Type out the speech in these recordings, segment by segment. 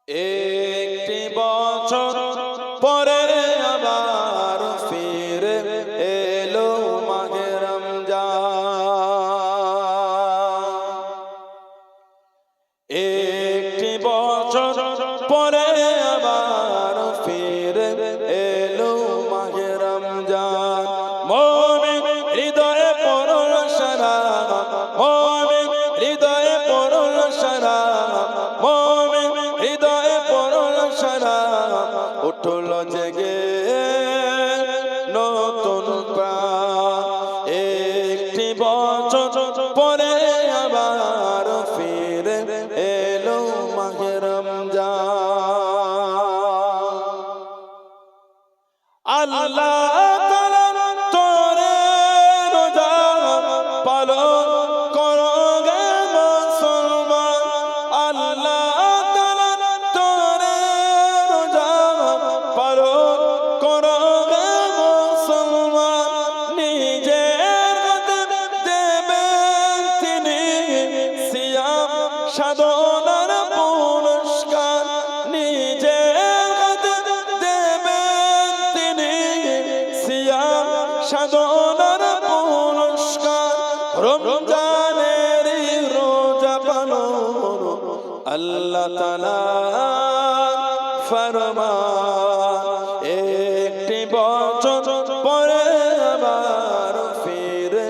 একটি বছর পরে আবার ফিরে এলো মাহে রমজান। একটি বছর পরে আবার ফিরে এলো মাহে রমজান। মুমিন হৃদয়ে পড়ল সারা, মুমিন হৃদয়ে পড়ল সারা, মুমিন হৃদয়ে পড়ল সারা। উঠল জেগে নতুন প্রাণ। একটি বছর পরে আবার ফিরে এলো মাহে রমজান। আল্লাহ তাআলা তোরে রোজা পালন করো গে মুসলমান। আল্লাহ তাআলা তোরে রোজা পালন করো গে মুসলমান। নিজের হাতে দেবেন তিনি সিয়াম সাধনার পুরস্কার। নিজের হাতে দেবেন তিনি সিয়াম সাধনার পুরস্কার। রমজানের রোজা পালন আল্লাহ তাআলার ফরমান। একটি বছর পরে আবার ফিরে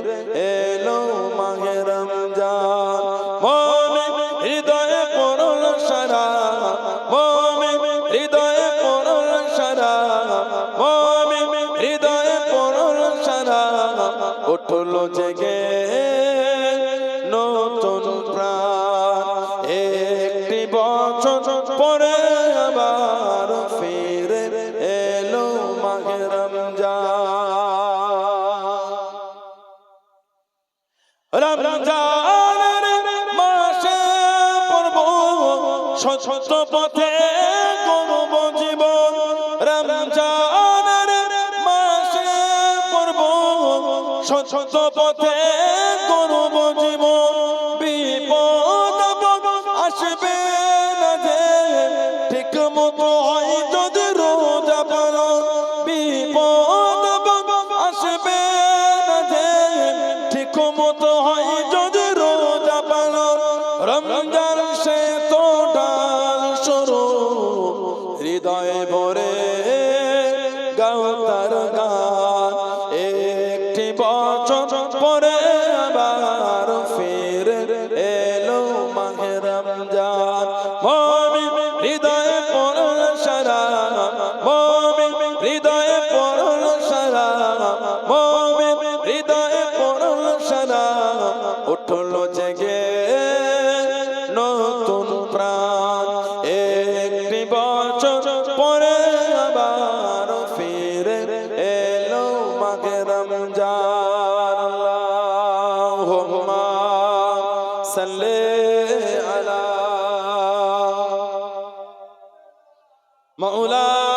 এলো মাহে রমজান। মুমিন হৃদয়ে পড়ল সারা, মুমিন হৃদয়ে পড়ল সারা, মুমিন হৃদয়ে পড়ল সারা। উঠল জেগে নতুন প্রাণ। একটি বছর পরে আবার ফিরে এলো মাহে রমজান। রমজানের মাসে পড়ব সত্য পথে গড়ব জীবন। রমজানের মাসে পড়ব সত্য পথে গড়ব জীবন। বিপদ আসবে না যে ঠিক মতো হয় যদি রোজা পালন। বিপদ আসবে না যে ঠিক মতো হয় যদি রোজা পালন। রমজান সে তো ডাল শুরু, হৃদয়ে ভরে গাও তার গান। একটি বছর পরে আবার ফিরে এলো মাহে রমজান। মুমিন হৃদয়ে পড়ল সারা, মুমিন হৃদয়ে পড়ল সারা, মুমিন হৃদয়ে পড়ল সারা। উঠল জেগে নতুন প্রাণ। একটি বছর পরে আবার ফিরে এলো মাহে রমজান। আল্লাহুম্মা সাল্লি আলা মাওলানা